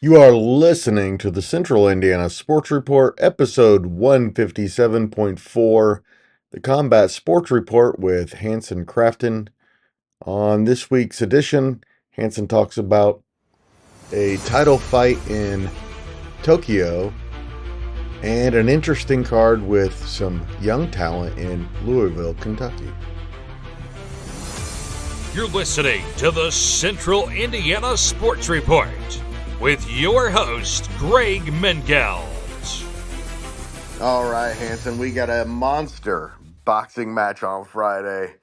You are listening to the Central Indiana Sports Report, episode 157.4, the Combat Sports Report with Hanson Crafton. On this week's edition, Hanson talks about a title fight in Tokyo and an interesting card with some young talent in Louisville, Kentucky. You're listening to the Central Indiana Sports Report with your host, Greg Mengelt. All right, Hanson, we got a monster boxing match on Friday.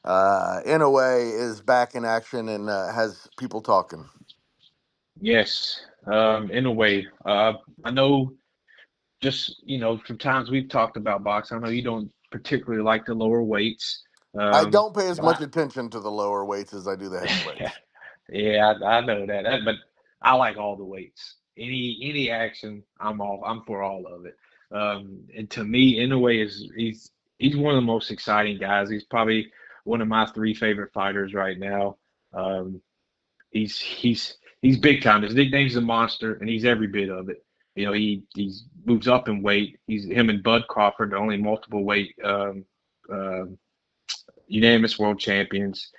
Inoue is back in action and has people talking. Yes, in a way. I know from times we've talked about boxing, I know you don't particularly like the lower weights. I don't pay as But much attention to the lower weights as I do the yeah, heavyweights. yeah, I know that. But I like all the weights. Any action, I'm for all of it. And to me, in a way, he's one of the most exciting guys. He's probably one of my three favorite fighters right now. Um, he's big time. His nickname's the Monster, and he's every bit of it. He moves up in weight. He's him and Bud Crawford, the only multiple weight uh, unanimous world champions.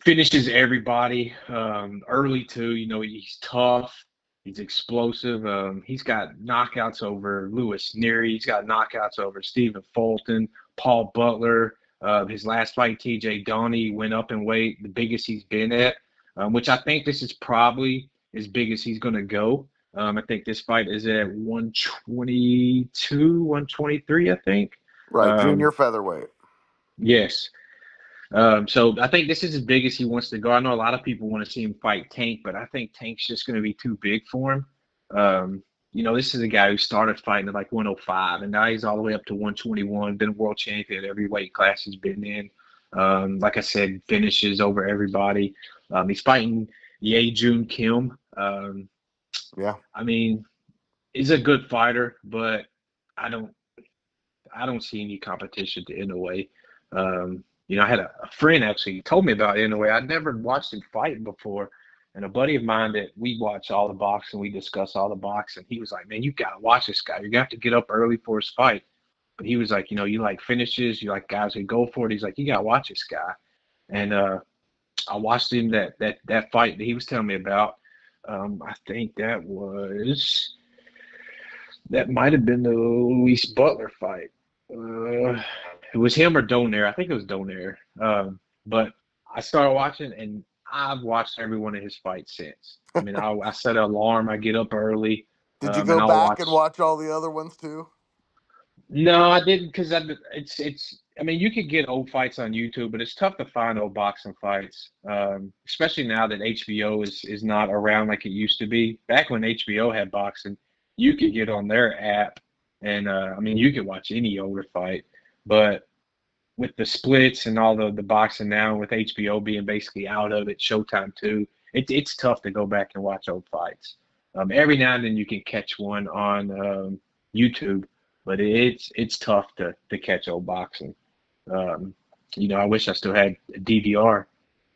Finishes everybody early too. He's tough. He's explosive. He's got knockouts over Lewis Neary. He's got knockouts over Stephen Fulton, Paul Butler. His last fight, TJ Donnie, went up in weight, the biggest he's been at, which I think this is probably as big as he's going to go. I think this fight is at 122, 123, I think. Right, Um, junior featherweight. yes. So I think this is as big as he wants to go. I know a lot of people want to see him fight Tank, but I think Tank's just going to be too big for him. This is a guy who started fighting at like 105, and now he's all the way up to 121, been world champion at every weight class he's been in. Like I said, finishes over everybody. He's fighting Ye Joon Kim. Yeah. I mean, he's a good fighter, but I don't I don't see any competition to Inoue. I had a friend actually told me about Inoue. I'd never watched him fight before. And a buddy of mine that we watch all the boxing, we discuss all the boxing. He was like, "Man, you gotta watch this guy. You're gonna have to get up early for his fight." But he was like, you like finishes, you like guys who go for it. He's like, "You gotta watch this guy." And I watched him that fight that he was telling me about. I think that might have been the Luis Butler fight. It was him or Donaire. I think it was Donaire. But I started watching, and I've watched every one of his fights since. I mean, I set an alarm. I get up early, Did you and go I'll back watch. and watch all the other ones too? No, I didn't because it's. I mean, you could get old fights on YouTube, but it's tough to find old boxing fights, especially now that HBO is not around like it used to be. Back when HBO had boxing, you could get on their app, and I mean, you could watch any older fight. But with the splits and all the boxing now, with HBO being basically out of it, Showtime too, it's tough to go back and watch old fights. Every now and then you can catch one on YouTube, but it's tough to catch old boxing. Um, I wish I still had a DVR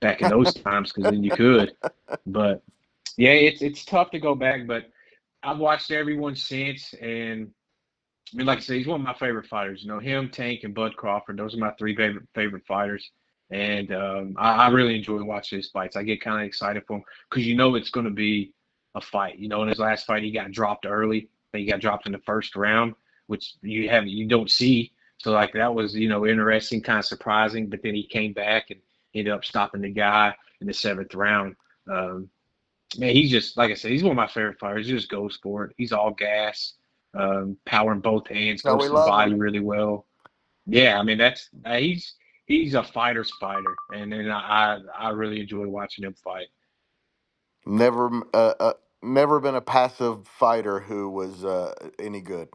back in those times because then you could. But yeah, it's tough to go back. But I've watched everyone since, and I mean, like I said, he's one of my favorite fighters. Him, Tank, and Bud Crawford. Those are my three favorite fighters. And I really enjoy watching his fights. I get kind of excited for him because it's going to be a fight. In his last fight, he got dropped early. He got dropped in the first round, which you don't see. So like that was interesting, kind of surprising. But then he came back and ended up stopping the guy in the seventh round. Man, he's just like I said, he's one of my favorite fighters. He just goes for it. He's all gas, power in both hands, So we goes to the love body him. really well. Yeah, I mean he's a fighter's fighter, and then I really enjoy watching him fight. Never been a passive fighter who was any good.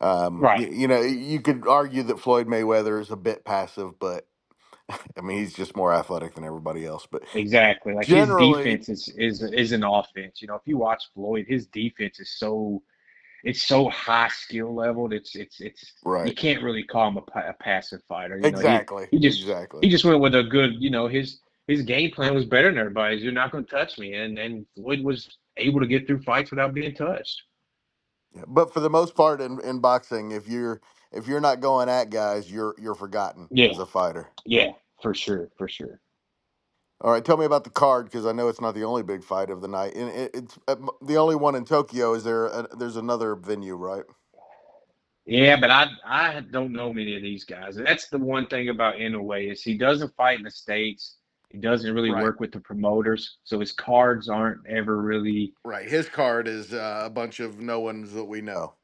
Right. You could argue that Floyd Mayweather is a bit passive, but I mean, he's just more athletic than everybody else. But Exactly. Like his generally, defense is an offense. If you watch Floyd, his defense is so high skill leveled. It's you right. can't really call him a passive fighter. Exactly. He just Exactly. he just went with a good. His his game plan was better than everybody's. You're not going to touch me, and Floyd was able to get through fights without being touched. Yeah, but for the most part in boxing, if you're not going at guys, you're forgotten Yeah, as a fighter. yeah, for sure, for sure. All right, tell me about the card because I know it's not the only big fight of the night, and it's the only one in Tokyo. There's another venue, right? Yeah, but I don't know many of these guys. That's the one thing about Inoue is he doesn't fight in the States. He doesn't really Right. work with the promoters, so his cards aren't ever really Right. His card is a bunch of no ones that we know.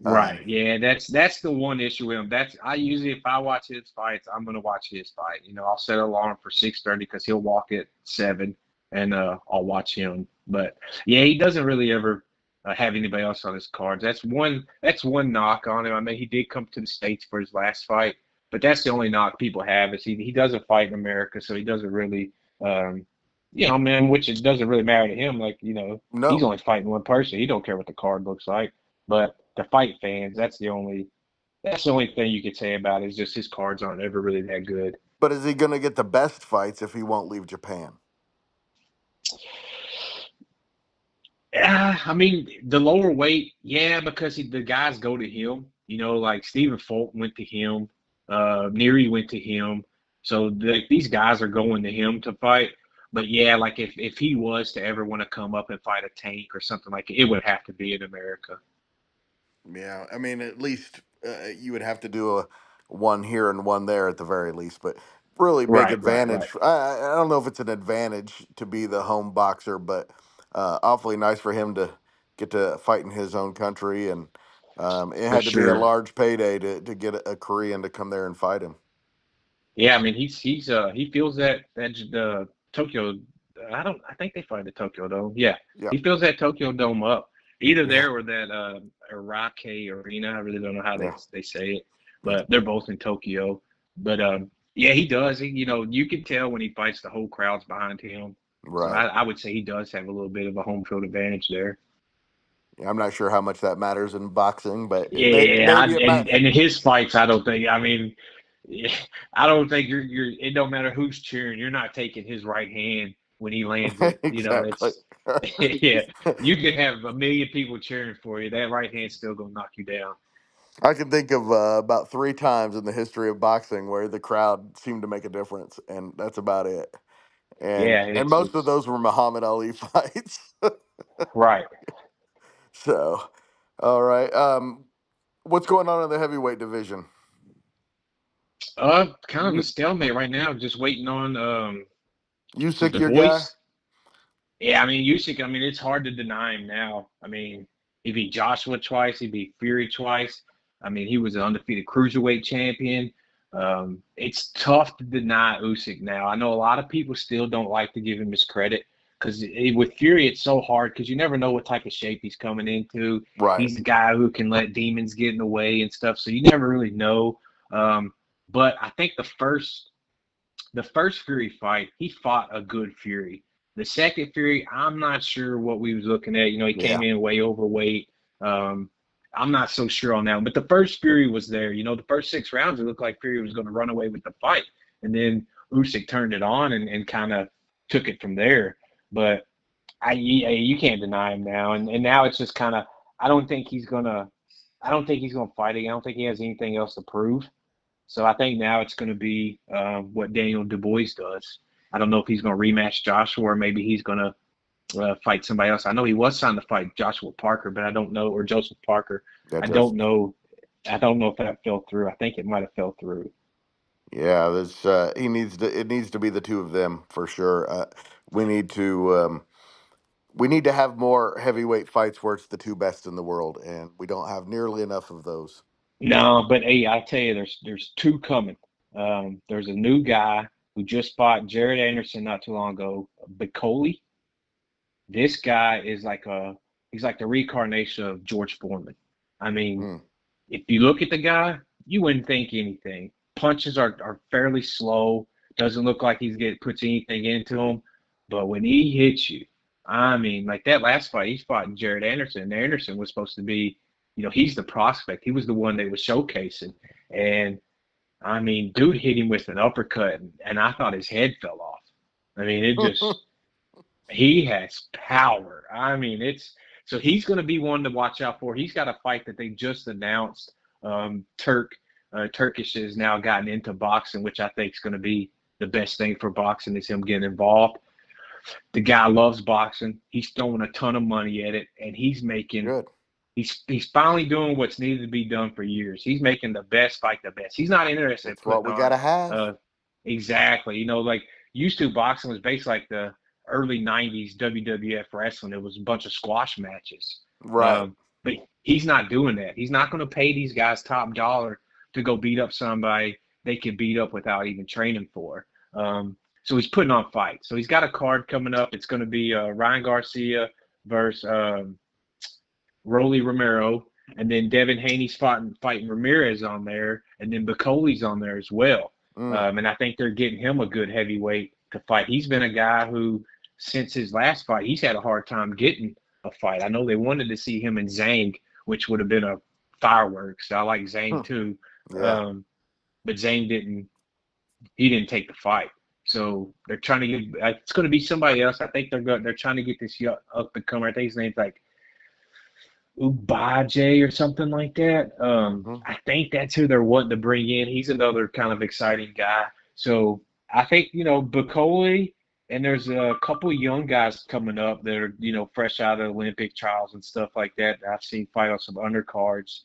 right. Yeah, that's the one issue with him. That's I usually if I watch his fights, I'm gonna watch his fight. I'll set an alarm for 6:30 because he'll walk at 7, and I'll watch him. But yeah, he doesn't really ever have anybody else on his cards. That's one knock on him. I mean, he did come to the States for his last fight, but that's the only knock people have is he doesn't fight in America, so he doesn't really man, which it doesn't really matter to him. Like, he's No. only fighting one person. He don't care what the card looks like. But the fight fans, that's the only thing you could say about it is just his cards aren't ever really that good. But is he going to get the best fights if he won't leave Japan? I mean, the lower weight, yeah, because the guys go to him. Like Stephen Fulton went to him, Neary went to him. So these guys are going to him to fight. But yeah, like if he was to ever want to come up and fight a Tank or something like it would have to be in America. Yeah, I mean, at least you would have to do a one here and one there at the very least. But really big Right, right, right. advantage. I don't know if it's an advantage to be the home boxer, but awfully nice for him to get to fight in his own country, and it For had to be a sure. large payday to get a Korean to come there and fight him. Yeah, I mean he feels that the Tokyo. I think they fight the Tokyo Dome. Yeah, Yeah, he fills that Tokyo Dome up. Either yeah, there or that Iraqi Arena. I really don't know how they yeah. they say it, but they're both in Tokyo. But yeah, he does. You can tell when he fights, the whole crowd's behind him. So Right. I would say he does have a little bit of a home field advantage there. Yeah, I'm not sure how much that matters in boxing, but Yeah, maybe it and matters. and in his fights, I don't think. I mean, yeah, I don't think you're. It don't matter who's cheering. You're not taking his right hand when he lands it. Exactly. It's yeah. You can have a million people cheering for you. That right hand's still gonna knock you down. I can think of about 3 times in the history of boxing where the crowd seemed to make a difference, and that's about it. And Yeah, and it's most of it's those were Muhammad Ali fights. right. So, all right. What's going on in the heavyweight division? Kind of a You stalemate right now. Just waiting on Usyk, the your guy? voice. Yeah, I mean Usyk. I mean it's hard to deny him now. I mean he beat Joshua twice. He beat Fury twice. I mean he was an undefeated cruiserweight champion. It's tough to deny Usyk now. I know a lot of people still don't like to give him his credit because with Fury it's so hard because you never know what type of shape he's coming into. Right. He's a guy who can let demons get in the way and stuff, so you never really know. But I think the first Fury fight, he fought a good Fury. The second Fury, I'm not sure what we was looking at. He came Yeah. in way overweight. Um, I'm not so sure on that one. But the first Fury was there. The first 6 rounds, it looked like Fury was going to run away with the fight. And then Usyk turned it on and kind of took it from there. But you can't deny him now. And now it's just kind of, I don't think he's going to, I don't think he's going to fight again. I don't think he has anything else to prove. So I think now it's going to be what Daniel Du Bois does. I don't know if he's going to rematch Joshua or maybe he's going to fight somebody else. I know he was signed to fight Joshua Parker, but I don't know, or Joseph Parker. Yeah. I Just don't know. I don't know if that fell through. I think it might have fell through. yeah. There's he needs to. It needs to be the two of them for sure. We need to. We need to have more heavyweight fights where it's the two best in the world, and we don't have nearly enough of those. No, but hey, I tell you, there's two coming. There's a new guy who just fought Jared Anderson not too long ago, Bicoli. This guy is he's like the reincarnation of George Foreman. I mean, Mm, if you look at the guy, you wouldn't think anything. Punches are fairly slow. Doesn't look like puts anything into him. But when he hits you, I mean, like that last fight, he's fighting Jared Anderson. And Anderson was supposed to be, he's the prospect. He was the one they was showcasing. And I mean, dude hit him with an uppercut, and I thought his head fell off. I mean, it just he has power. I mean, so he's going to be one to watch out for. He's got a fight that they just announced. Turkish has now gotten into boxing, which I think is going to be the best thing for boxing is him getting involved. The guy loves boxing. He's throwing a ton of money at it, and he's making Good. He's finally doing what's needed to be done for years. He's making the best fight the best. He's not interested That's in what putting we gotta have. exactly. Like used to boxing was based like the early '90s WWF wrestling. It was a bunch of squash matches. Right. But he's not doing that. He's not going to pay these guys top dollar to go beat up somebody they can beat up without even training for. So he's putting on fights. So he's got a card coming up. It's going to be Ryan Garcia versus Rolly Romero, and then Devin Haney's fighting Ramirez on there, and then Bacoli's on there as well. And I think they're getting him a good heavyweight to fight. He's been a guy who, since his last fight, he's had a hard time getting a fight. I know they wanted to see him and Zhang, which would have been a fireworks. I like Zhang too, Yeah. but Zhang didn't take the fight. So they're trying to get. It's going to be somebody else. I think they're trying to get this up and comer. I think his name's like Ubaje or something like that. I think that's who they're wanting to bring in. He's another kind of exciting guy. So I think, Bacoli, and there's a couple of young guys coming up that are, fresh out of Olympic trials and stuff like that. I've seen fight on some undercards.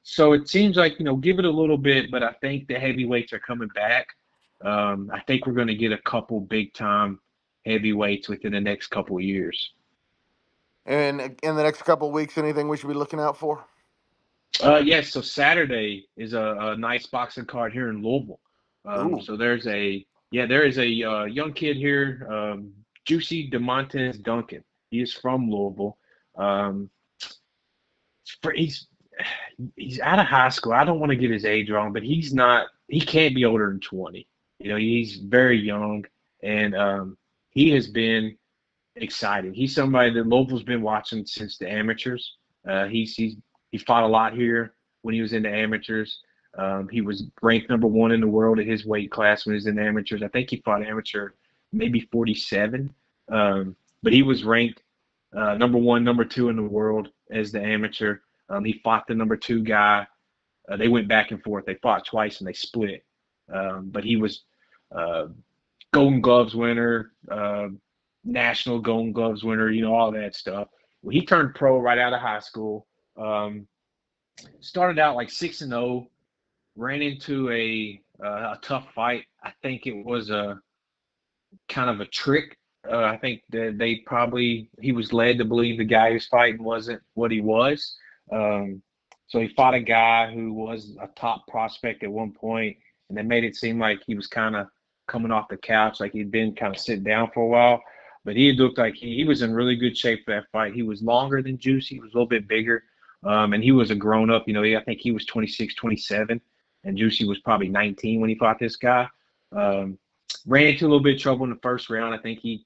So it seems like, give it a little bit, but I think the heavyweights are coming back. I think we're going to get a couple big-time heavyweights within the next couple of years. And in the next couple of weeks, anything we should be looking out for? Yes, so Saturday is a nice boxing card here in Louisville. So there is a young kid here, Juicy Demontaze Duncan. He is from Louisville. He's out of high school. I don't want to get his age wrong, but he can't be older than 20. He's very young, and he has been exciting. He's somebody that Louisville's been watching since the amateurs. He fought a lot here when he was in the amateurs. He was ranked number 1 in the world at his weight class when he was in the amateurs. I think he fought amateur maybe 47, but he was ranked number 1, number 2 in the world as the amateur. He fought the number 2 guy. They went back and forth. They fought twice and they split. But he was Golden Gloves winner, national Golden Gloves winner, all that stuff. Well, he turned pro right out of high school. Started out like 6-0, ran into a tough fight. I think it was a kind of a trick. I think that he was led to believe the guy he was fighting wasn't what he was. So he fought a guy who was a top prospect at one point, and they made it seem like he was kind of coming off the couch, like he'd been kind of sitting down for a while. But he looked like he was in really good shape for that fight. He was longer than Juicy. He was a little bit bigger. And he was a grown-up. I think he was 26, 27, and Juicy was probably 19 when he fought this guy. Ran into a little bit of trouble in the first round. I think he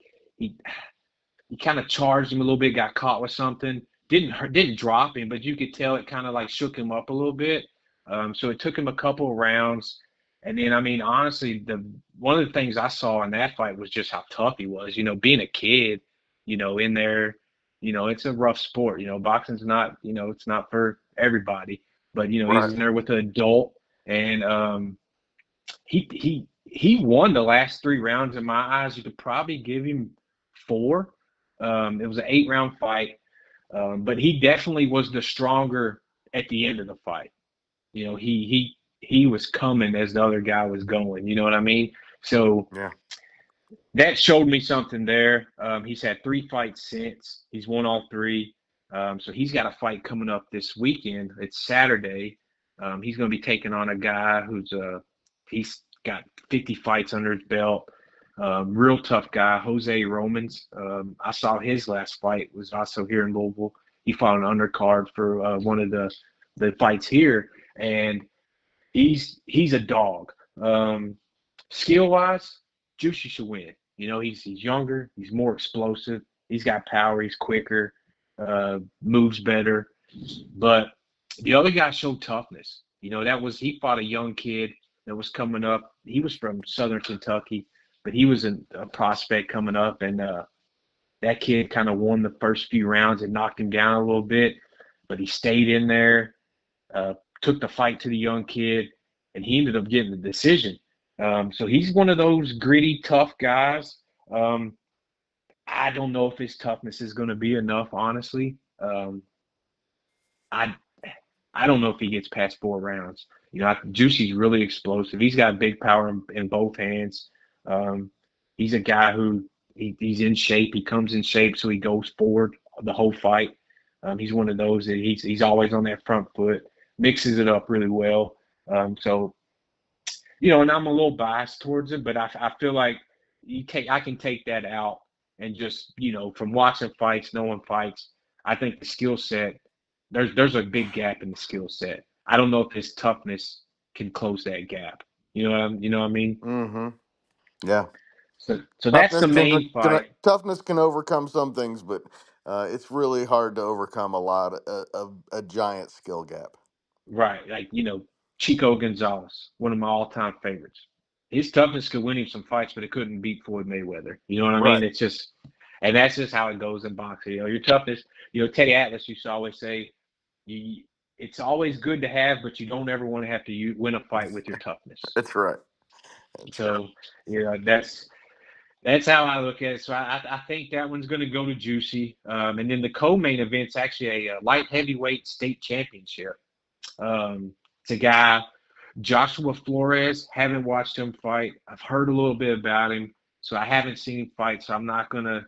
kind of charged him a little bit, got caught with something. Didn't drop him, but you could tell it kind of like shook him up a little bit. So it took him a couple of rounds. And then, honestly, one of the things I saw in that fight was just how tough he was. Being a kid, in there, it's a rough sport. Boxing's not, it's not for everybody. But, Right. He's in there with an adult. And he won the last 3 rounds in my eyes. You could probably give him 4. It was an 8-round fight. But he definitely was the stronger at the end of the fight. He was coming as the other guy was going. You know what I mean? So Yeah. that showed me something there. He's had 3 fights since. He's won all 3. So he's got a fight coming up this weekend. It's Saturday. He's going to be taking on a guy he's got 50 fights under his belt. Real tough guy, Jose Romans. I saw his last fight was also here in Louisville. He fought an undercard for one of the fights here, and he's a dog. Skill wise, Juicy should win. He's younger, he's more explosive, he's got power, he's quicker, moves better. But the other guy showed toughness. He fought a young kid that was coming up. He was from Southern Kentucky. but he was a prospect coming up, and that kid kind of won the first few rounds and knocked him down a little bit, but he stayed in there, uh, took the fight to the young kid, and he ended up getting the decision. So he's one of those gritty, tough guys. Um, I don't know if his toughness is going to be enough, honestly. I I don't know if he gets past 4 rounds. Juicy's really explosive. He's got big power in both hands. Um, he's a guy who he's in shape. He comes in shape, so he goes forward the whole fight. He's one of those that he's always on that front foot, mixes it up really well. So and I'm a little biased towards him, but I feel like I can take that out and just from watching fights, knowing fights, I think the skill set there's a big gap in the skill set. I don't know if his toughness can close that gap. You know what I mean? Mm-hmm. Yeah. So that's the main fight. Toughness can overcome some things, but it's really hard to overcome a lot of a giant skill gap. Right. Like, Chico Gonzalez, one of my all-time favorites. His toughness could win him some fights, but it couldn't beat Floyd Mayweather. You know what I mean? Right. It's just, and that's just how it goes in boxing. Your toughness, Teddy Atlas used to always say, you, it's always good to have, but you don't ever want to have to win a fight with your toughness. That's right. So, that's how I look at it. So I think that one's going to go to Juicy. And then the co-main event's actually a light heavyweight state championship. It's a guy, Joshua Flores. Haven't watched him fight. I've heard a little bit about him, so I haven't seen him fight. So I'm not gonna,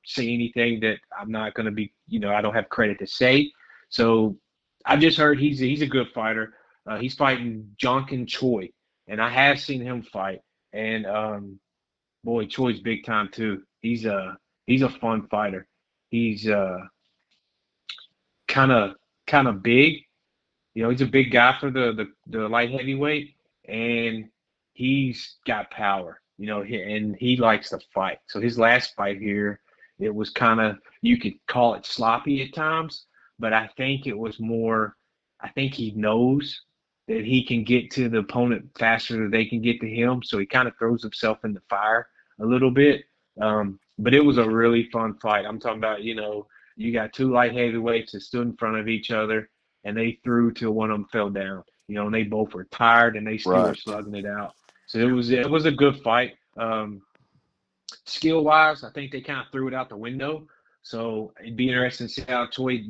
say anything that I'm not gonna be, I don't have credit to say. So I've just heard he's a good fighter. He's fighting Duncan Choi, and I have seen him fight. And boy, Choi's big time too. He's a fun fighter. He's kind of big. He's a big guy for the light heavyweight, and he's got power. And he likes to fight. So his last fight here, it was kind of, you could call it sloppy at times, but I think it was more. I think he knows that he can get to the opponent faster than they can get to him, so he kind of throws himself in the fire a little bit. But it was a really fun fight. I'm talking about, you got two light heavyweights that stood in front of each other and they threw till one of them fell down. And they both were tired and they still were Right. slugging it out. So it was a good fight. Skill wise, I think they kind of threw it out the window. So it'd be interesting to see how Choi,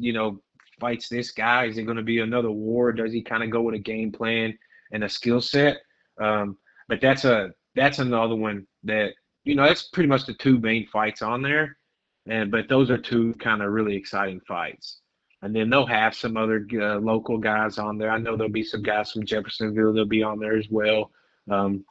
fights this guy. Is it going to be another war? Does he kind of go with a game plan and a skill set? But that's another one that that's pretty much the two main fights on there. But those are two kind of really exciting fights. And then they'll have some other local guys on there. I know there'll be some guys from Jeffersonville. They'll be on there as well.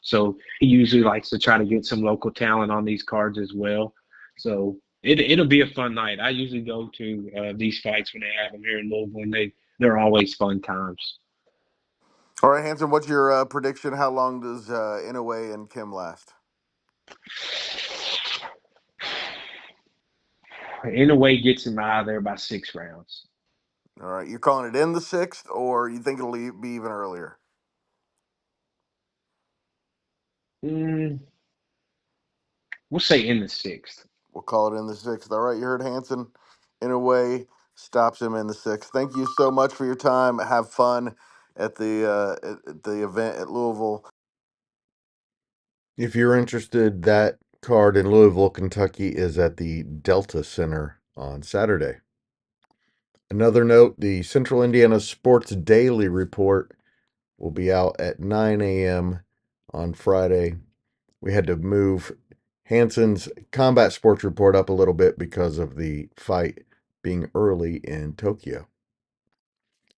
So he usually likes to try to get some local talent on these cards as well. So it'll be a fun night. I usually go to these fights when they have them here in Louisville, and they're always fun times. All right, Hanson, what's your prediction? How long does Inoue and Kim last? Inoue gets him out of there by 6 rounds. All right, you're calling it in the sixth, or you think it'll be even earlier? We'll say in the sixth. We'll call it in the sixth. All right, you heard Hanson. Inoue stops him in the sixth. Thank you so much for your time. Have fun at the event at Louisville. If you're interested, that card in Louisville, Kentucky is at the Delta Center on Saturday. Another note, the Central Indiana Sports Daily Report will be out at 9 a.m. on Friday. We had to move Hanson's Combat Sports Report up a little bit because of the fight being early in Tokyo.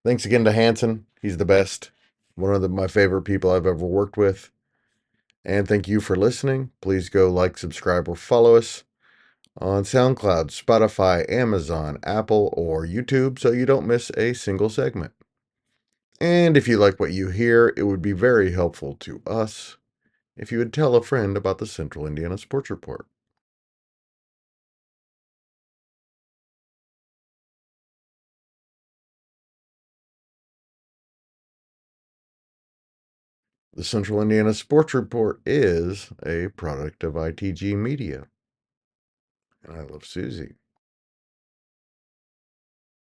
Thanks again to Hanson. He's the best. One of my favorite people I've ever worked with. And thank you for listening. Please go like, subscribe, or follow us on SoundCloud, Spotify, Amazon, Apple, or YouTube so you don't miss a single segment. And if you like what you hear, it would be very helpful to us if you would tell a friend about the Central Indiana Sports Report. The Central Indiana Sports Report is a product of ITG Media. And I love Susie.